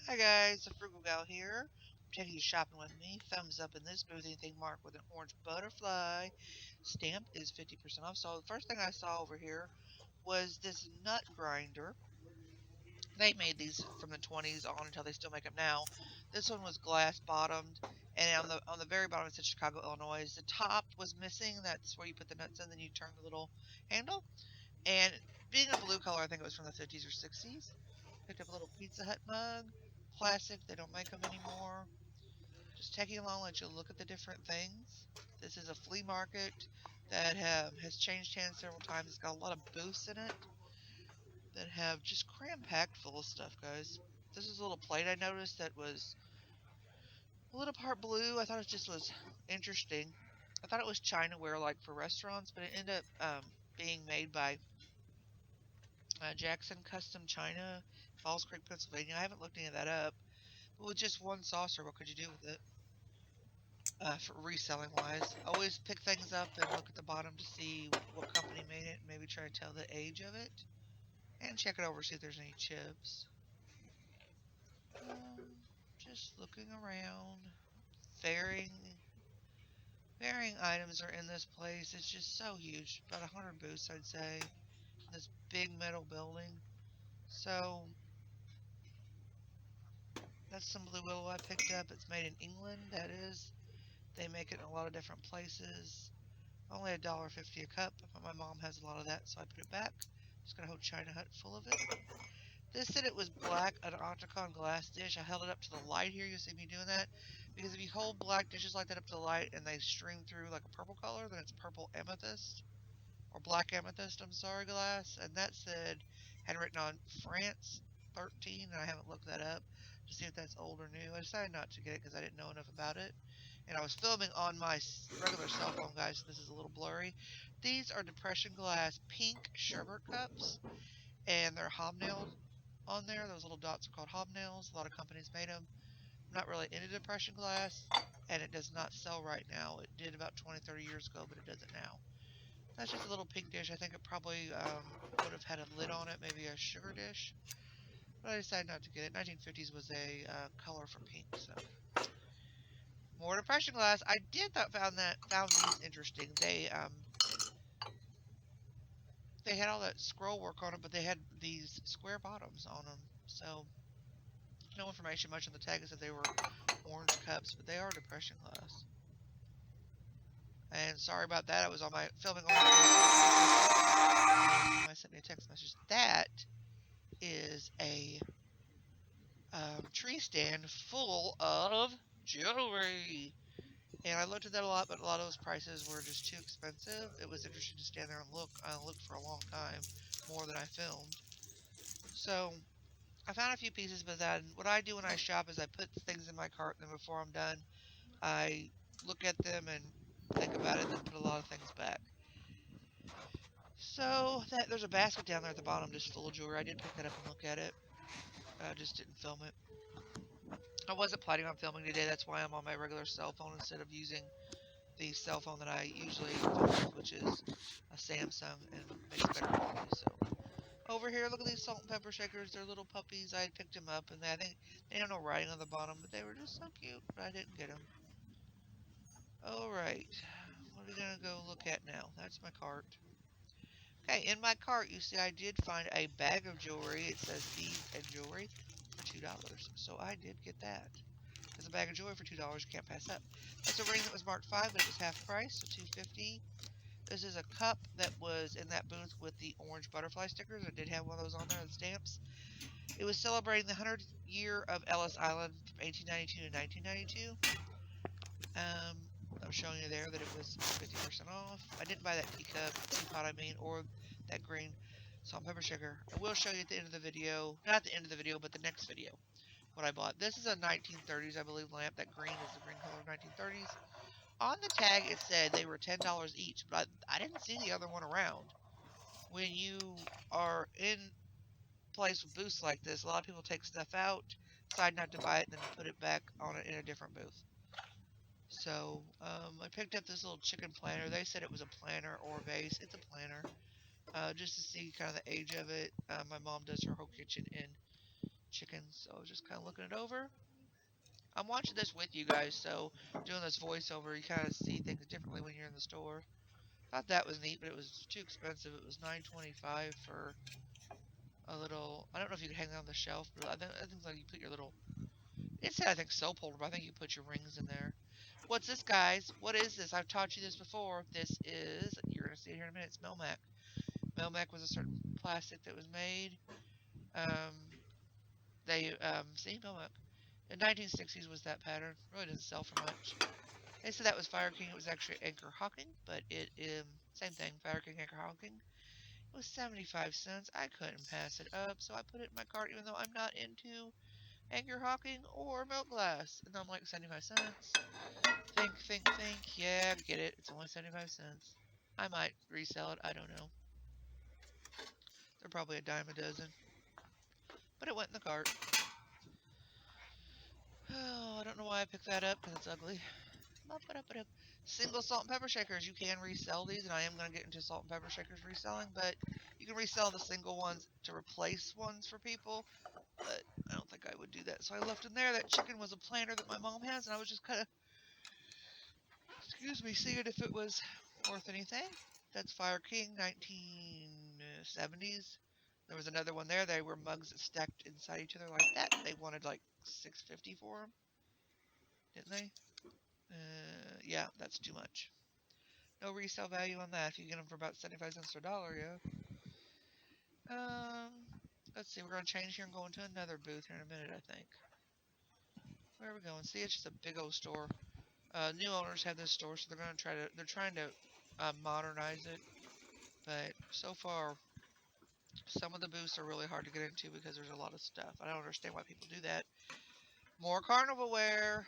Hi guys, the Frugal Gal here. I'm taking you shopping with me. Thumbs up in this booth. Anything marked with an orange butterfly stamp is 50% off. So the first thing I saw over here was this nut grinder. They made these from the 20s on until they still make them now. This one was glass bottomed, and on the very bottom it said Chicago, Illinois. The top was missing. That's where you put the nuts in. Then you turn the little handle. And being a blue color, I think it was from the 50s or 60s. Picked up a little Pizza Hut mug. Plastic, they don't make them anymore. Just taking along, let you look at the different things. This is a flea market that has changed hands several times. It's got a lot of booths in it that have just cram packed full of stuff, guys. This is a little plate I noticed that was a little part blue. I thought it just was interesting. I thought it was Chinaware like for restaurants, but it ended up being made by Jackson Custom China, Falls Creek, Pennsylvania. I haven't looked any of that up. But with just one saucer, what could you do with it? For reselling wise, always pick things up and look at the bottom to see what company made it and maybe try to tell the age of it. And check it over, see if there's any chips. Just looking around. Varying, varying items are in this place. It's just so huge. About 100 booths, I'd say. This big metal building. So that's some blue willow I picked up. It's made in England, that is. They make it in a lot of different places. Only $1.50 a cup, but my mom has a lot of that, so I put it back. Just got a whole China hut full of it. This said it was black, an octagon glass dish. I held it up to the light here. You see me doing that? Because if you hold black dishes like that up to the light and they stream through like a purple color, then it's purple amethyst. Or black amethyst, I'm sorry, glass. And that said, had written on France 13, and I haven't looked that up to see if that's old or new. I decided not to get it because I didn't know enough about it. And I was filming on my regular cell phone, guys, so this is a little blurry. These are depression glass pink sherbet cups, and they're hobnailed on there. Those little dots are called hobnails. A lot of companies made them. I'm not really into depression glass, and it does not sell right now. It did about 20, 30 years ago, but it doesn't now. That's just a little pink dish. I think it probably would have had a lid on it, maybe a sugar dish. But I decided not to get it. 1950s was a color for pink, so more depression glass. I did found these interesting. They had all that scroll work on them, but they had these square bottoms on them. So no information much on the tag said they were orange cups, but they are depression glass. And sorry about that. I was on my filming on my sent me a text message. That is a tree stand full of jewelry. And I looked at that a lot, but a lot of those prices were just too expensive. It was interesting to stand there and look. I looked for a long time, more than I filmed. So I found a few pieces, but then what I do when I shop is I put things in my cart, and then before I'm done, I look at them and think about it, and then put a lot of things back. So there's a basket down there at the bottom just full of jewelry. I did pick that up and look at it. I just didn't film it. I wasn't planning on filming today. That's why I'm on my regular cell phone instead of using the cell phone that I usually film with, which is a Samsung and makes better quality. So over here, look at these salt and pepper shakers. They're little puppies. I picked them up, and I think they have no writing on the bottom, but they were just so cute. But I didn't get them. All right, what are we gonna go look at now? That's my cart. Okay, in my cart, you see, I did find a bag of jewelry. It says beads and jewelry for $2, so I did get that. There's a bag of jewelry for $2. You can't pass up. That's a ring that was marked 5, but it was half price, so $2.50. This is a cup that was in that booth with the orange butterfly stickers. I did have one of those on there, the stamps. It was celebrating the 100th year of Ellis Island from 1892 to 1992. Um, I was showing you there that it was 50% off. I didn't buy that teapot, I mean, or that green salt and pepper sugar. I will show you at the end of the video, not at the end of the video, but the next video, what I bought. This is a 1930s, I believe, lamp. That green is the green color of 1930s. On the tag, it said they were $10 each, but I didn't see the other one around. When you are in place with booths like this, a lot of people take stuff out, decide not to buy it, and then put it back on it in a different booth. So I picked up this little chicken planter. They said it was a planter or a vase. It's a planter, just to see kind of the age of it. My mom does her whole kitchen in chickens. So I was just kind of looking it over. I'm watching this with you guys, so doing this voiceover, you kind of see things differently when you're in the store. Thought that was neat, but it was too expensive. It was $9.25 for a little. I don't know if you could hang it on the shelf, but I think like you put your little. It said I think soap holder, but I think you put your rings in there. What's this, guys? What is this? I've taught you this before. This is. You're gonna see it here in a minute. It's Melmac. Melmac was a certain plastic that was made. Um, see Melmac. In 1960s was that pattern. Really didn't sell for much. They said that was Fire King. It was actually Anchor Hawking, but it same thing. Fire King, Anchor Hawking. It was 75 cents. I couldn't pass it up, so I put it in my cart, even though I'm not into Anchor Hawking or milk glass. And I'm like 75 cents. Think. Yeah, get it. It's only 75 cents. I might resell it. I don't know. They're probably a dime a dozen. But it went in the cart. Oh, I don't know why I picked that up because it's ugly. Single salt and pepper shakers. You can resell these, and I am going to get into salt and pepper shakers reselling, but you can resell the single ones to replace ones for people, but I don't think I would do that. So I left in there. That chicken was a planter that my mom has, and I was just kind of, excuse me, seeing if it was worth anything. That's Fire King, 1970s. There was another one there. They were mugs that stacked inside each other like that. They wanted like $6.50 for them, didn't they? Yeah, that's too much. No resale value on that. If you get them for about 75 cents to a dollar, yeah. Um, let's see. We're gonna change here and go into another booth here in a minute, I think. Where are we going? See, it's just a big old store. New owners have this store, so they're trying to modernize it. But so far, some of the booths are really hard to get into because there's a lot of stuff. I don't understand why people do that. More carnival wear.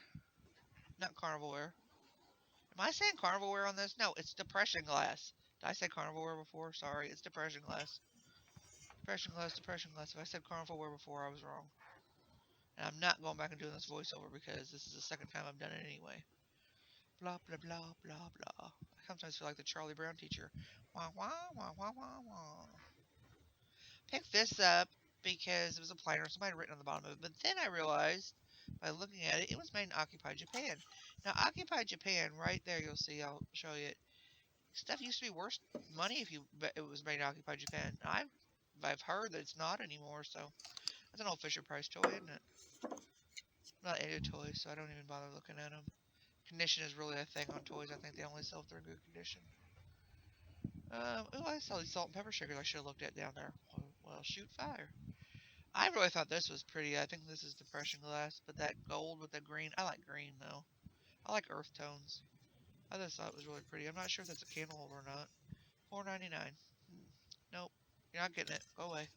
Not carnival wear. Am I saying carnival wear on this? No, it's depression glass. Did I say carnival wear before? Sorry, it's depression glass. Depression glass. If I said carnival wear before, I was wrong. And I'm not going back and doing this voiceover because this is the second time I've done it anyway. Blah, blah, blah, blah, blah. I sometimes feel like the Charlie Brown teacher. Wah, wah, wah, wah, wah, wah. Picked this up because it was a planner. Somebody had written on the bottom of it. But then I realized, by looking at it, it was made in Occupy Japan. Now, Occupy Japan, right there, you'll see. I'll show you it. Stuff used to be worth money if it was made in Occupy Japan. I've heard that it's not anymore, so that's an old Fisher Price toy, isn't it? I'm not into toys, so I don't even bother looking at them. Condition is really a thing on toys. I think they only sell if they're in good condition. Oh, I saw these salt and pepper shakers I should have looked at down there. Well, shoot fire. I really thought this was pretty. I think this is depression glass, but that gold with the green. I like green, though. I like earth tones. I just thought it was really pretty. I'm not sure if that's a candle holder or not. $4.99. Nope. You're not getting it. Go away.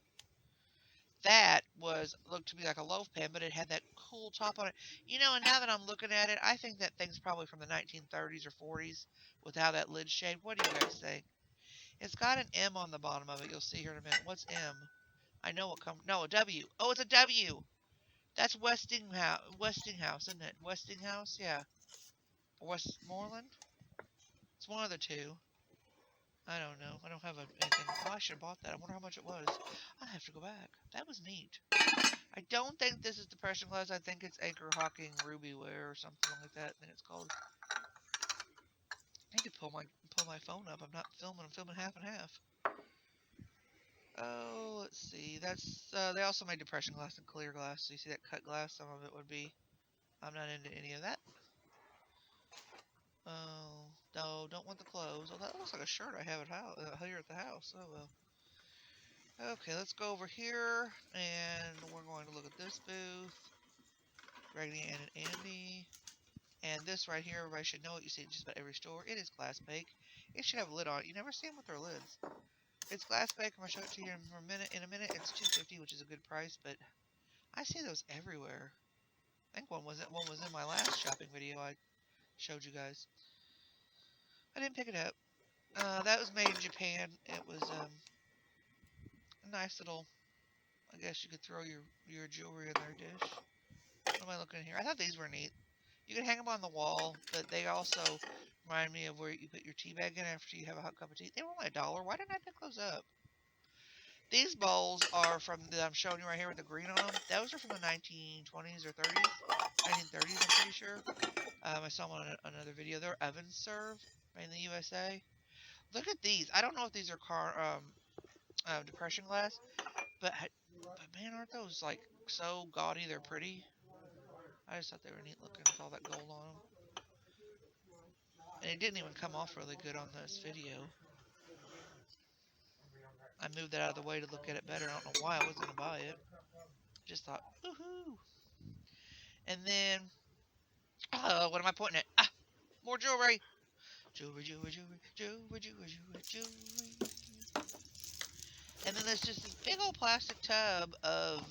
That looked to me like a loaf pan, but it had that cool top on it. You know, and now that I'm looking at it, I think that thing's probably from the 1930s or 40s with how that lid's shaped. What do you guys think? It's got an M on the bottom of it. You'll see here in a minute. What's M? I know what comes. No, a W. Oh, it's a W. That's Westinghouse, isn't it? Westinghouse, yeah. Or Westmoreland? It's one of the two. I don't know. I don't have anything. Oh, I should have bought that. I wonder how much it was. I have to go back. That was neat. I don't think this is depression glass. I think it's Anchor Hawking Ruby Ware or something like that. I think it's called. I need to pull my phone up. I'm not filming. I'm filming half and half. Oh, let's see. That's they also made depression glass and clear glass. So you see that cut glass? Some of it would be. I'm not into any of that. Oh, no, don't want the clothes. Oh, that looks like a shirt I have here at the house. Oh, well. Okay, let's go over here, and we're going to look at this booth. Raggedy Ann and Andy. And this right here, everybody should know it. You see it just about every store. It is glass bake. It should have a lid on it. You never see them with their lids. It's glass bake. I'm going to show it to you in a minute. It's $2.50, which is a good price, but I see those everywhere. I think one was in my last shopping video I showed you guys. I didn't pick it up. That was made in Japan. It was a nice little, I guess you could throw your jewelry in their dish. What am I looking at here? I thought these were neat. You can hang them on the wall, but they also remind me of where you put your tea bag in after you have a hot cup of tea. They were only $1. Why didn't I pick those up? These bowls are from that I'm showing you right here with the green on them. Those are from the 1920s or 30s, 1930s. I'm pretty sure. I saw them on another video. They're oven serve made in the USA. Look at these. I don't know if these are depression glass, but man, aren't those like so gaudy? They're pretty. I just thought they were neat looking with all that gold on them. And it didn't even come off really good on this video. I moved that out of the way to look at it better. I don't know why I was going to buy it. Just thought, woohoo. And then, what am I pointing at? Ah, more jewelry. Jewelry, jewelry, jewelry, jewelry, jewelry, jewelry, jewelry. And then there's just this big old plastic tub of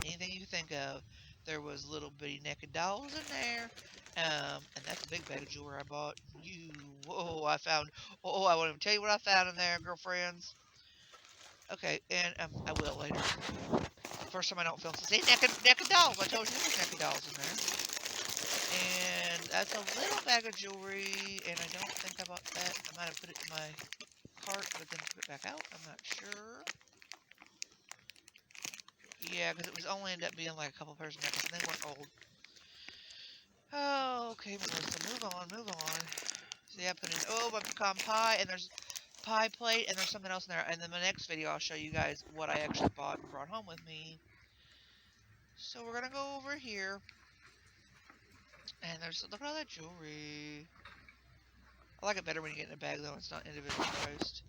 anything you can think of. There was little bitty naked dolls in there. And that's a big bag of jewelry I bought. I won't even tell you what I found in there, girlfriends. Okay, and I will later. First time I don't film. So see, naked dolls. I told you there was naked dolls in there. And that's a little bag of jewelry, and I don't think I bought that. I might have put it in my cart, but then put it back out. I'm not sure. Yeah, because it was only ended up being like a couple pairs of necklaces, and they weren't old. Oh, okay, Melissa, move on, move on. See, I put in, my pecan pie, and there's pie plate, and there's something else in there. And then the next video, I'll show you guys what I actually bought and brought home with me. So we're gonna go over here, and look at all that jewelry. I like it better when you get in a bag, though. It's not individually priced.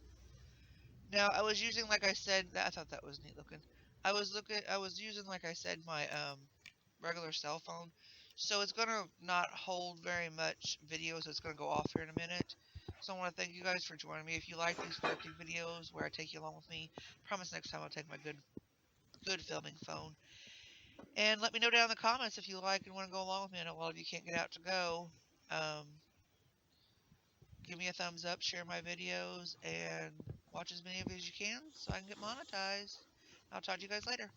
Now, I was using, like I said, I thought that was neat looking. I was using, like I said, my, regular cell phone. So it's going to not hold very much video, so it's going to go off here in a minute. So I want to thank you guys for joining me. If you like these thrifting videos where I take you along with me, promise next time I'll take my good filming phone. And let me know down in the comments if you like and want to go along with me. I know a lot of you can't get out to go. Um, Give me a thumbs up, share my videos, and watch as many of you as you can so I can get monetized. I'll talk to you guys later.